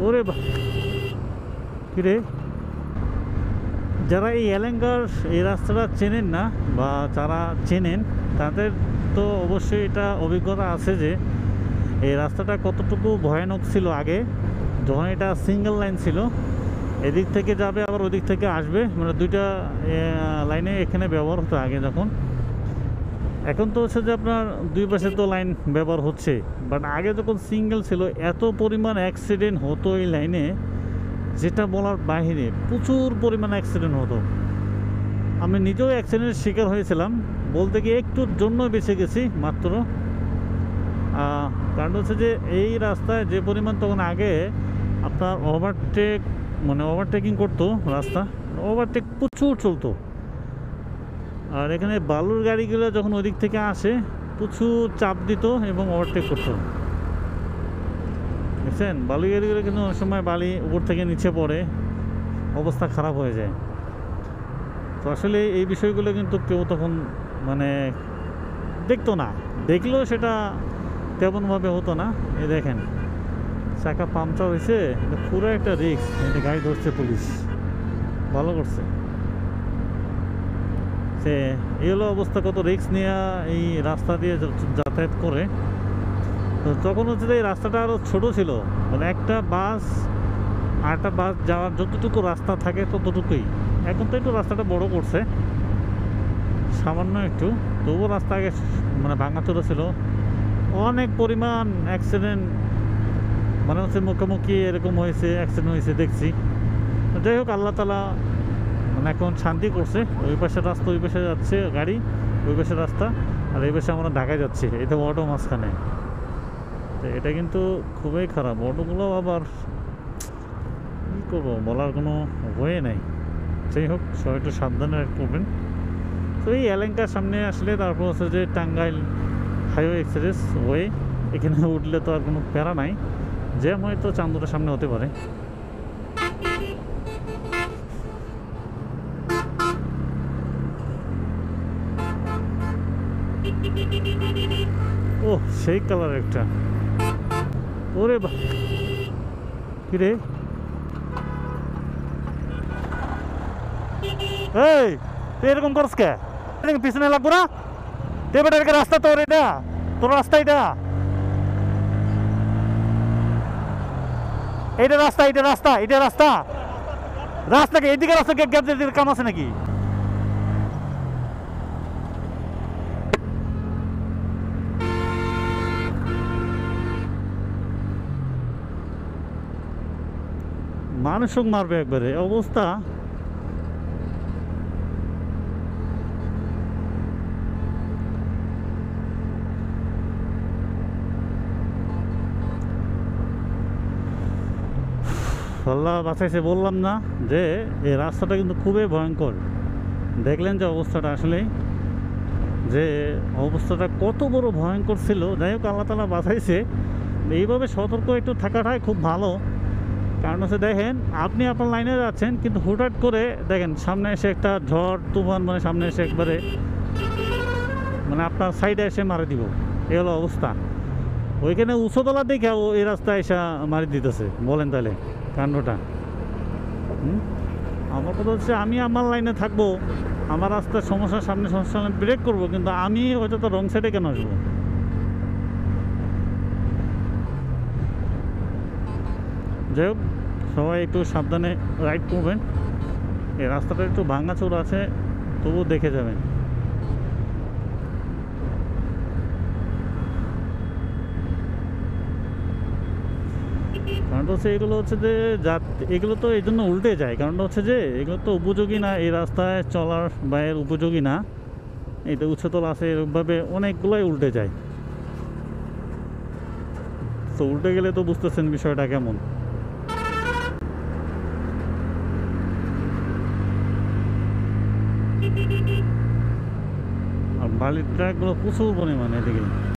ওরে কিরে, যারা এই এলেঙ্গার এই রাস্তাটা চেনেন না বা যারা চেনেন তাদের তো অবশ্যই এটা অভিজ্ঞতা আছে যে এই রাস্তাটা কতটুকু ভয়ানক ছিল আগে, যখন এটা সিঙ্গেল লাইন ছিল। এদিক থেকে যাবে আবার ওদিক থেকে আসবে, মানে দুইটা লাইনে এখানে ব্যবহার হতো আগে যখন। এখন তো হচ্ছে যে আপনার দুই পাশে তো লাইন ব্যবহার হচ্ছে, বাট আগে যখন সিঙ্গেল ছিল এত পরিমাণ অ্যাক্সিডেন্ট হতো এই লাইনে, যেটা বলার বাইরে। প্রচুর পরিমাণ অ্যাক্সিডেন্ট হতো। আমি নিজেও অ্যাক্সিডেন্টের শিকার হয়েছিলাম, বলতে গিয়ে একটুর জন্য বেঁচে গেছি মাত্র। কারণ হচ্ছে যে এই রাস্তায় যে পরিমাণ তখন আগে আপনার ওভারটেকিং করতো, রাস্তা ওভারটেক প্রচুর চলতো। আর এখানে বালুর গাড়িগুলো যখন ওই দিক থেকে আসে প্রচুর চাপ দিত এবং ওভারটেক করতো। বুঝছেন, বালু গাড়িগুলো কিন্তু অনেক সময় বালি উপর থেকে নিচে পড়ে, অবস্থা খারাপ হয়ে যায়। তো আসলে এই বিষয়গুলো কিন্তু কেউ তখন মানে দেখতো না, দেখলেও সেটা তেমনভাবে হতো না। এই দেখেন চাকা পাংচার হয়েছে, পুরো একটা রিস্ক। এটা গাড়ি ধরছে পুলিশ, ভালো করছে। সে এই হলো অবস্থা, কত রিস্ক নিয়ে এই রাস্তা দিয়ে যাতায়াত করে। তো তখন হচ্ছে যে এই রাস্তাটা আরও ছোটো ছিল, মানে একটা বাস যাওয়ার যতটুকু রাস্তা থাকে ততটুকুই। এখন তো একটু রাস্তাটা বড় করছে সামান্য একটু, তবুও রাস্তা আগে মানে ভাঙাচোরা ছিল। অনেক পরিমাণ অ্যাক্সিডেন্ট মানে হচ্ছে মুখোমুখি এরকম হয়েছে, অ্যাক্সিডেন্ট হয়েছে দেখছি। যাই হোক, আল্লাহ তালা মানে এখন শান্তি করছে। ওই পাশের রাস্তা ওই পাশে যাচ্ছে গাড়ি, ওই পাশের রাস্তা, আর এই পাশে আমরা ঢাকায় যাচ্ছি। এটা অটো মাঝখানে, তো এটা কিন্তু খুবই খারাপ। অটোগুলো আবার কী করবো, বলার কোনো ওয়ে নেই। যাই হোক, সবাই একটু সাবধানে করবেন। তো এই এলেঙ্কার সামনে আসলে তারপর হচ্ছে যে টাঙ্গাইল হাইওয়ে এক্সপ্রেস ওয়ে, এখানে উঠলে তো আর কোনো প্যারা নাই, জ্যাম হয়তো চান্দুটার সামনে হতে পারে। ও সেই কালার একটা, ওরে কিরে, এই তুই এরকম করস কে? পিছনে লাগবো না দেবেটার রাস্তা তোর, এটা তোর রাস্তা, এটা এইটা রাস্তা, এটা রাস্তা, এটা রাস্তা, রাস্তাকে এইদিকে রাস্তা গ্যাপ দিয়ে কাম আছে নাকি? মানুষ মারবে একবারে অবস্থা। আল্লাহ বাঁচাইছে, বললাম না যে এই রাস্তাটা কিন্তু খুবই ভয়ঙ্কর। দেখলেন যে অবস্থাটা, আসলেই যে অবস্থাটা কত বড় ভয়ঙ্কর ছিল। যাই হোক, আল্লাহ তাআলা বাঁচাইছে। এইভাবে সতর্ক একটু থাকাটাই খুব ভালো। কারণ হচ্ছে দেখেন, আপনি আপনার লাইনে যাচ্ছেন কিন্তু হুটহাট করে দেখেন সামনে এসে একটা ঝড় তুফান, মানে সামনে এসে একবারে মানে আপনার সাইডে এসে মারি দিব, এই হলো অবস্থা। ওইখানে উঁচুতলা দেখে ও এই রাস্তায় এসে মারি দিতেছে, বলেন তাহলে কাণ্ডটা। আমার কথা হচ্ছে, আমি আমার লাইনে থাকবো, আমার রাস্তার সমস্যার সামনে সমস্যা ব্রেক করবো, কিন্তু আমি হয়তো তো রং সাইডে কেন আসবো? যাই হোক, সবাই একটু সাবধানে রাইড করবেন। এই রাস্তাটা একটু ভাঙাচোরা আছে, তবুও দেখে যাবেন। কারণটা হচ্ছে এগুলো হচ্ছে যে এগুলো তো এই জন্য উল্টে যায়, কারণটা হচ্ছে যে এগুলো তো উপযোগী না, এই রাস্তায় চলার বা এর উপযোগী না। এটা উচ্চতল আছে, এরকমভাবে অনেকগুলোই উল্টে যায়। তো উল্টে গেলে তো বুঝতেছেন বিষয়টা কেমন। আর বালির ট্রাকগুলো প্রচুর পরিমাণে এদিকে।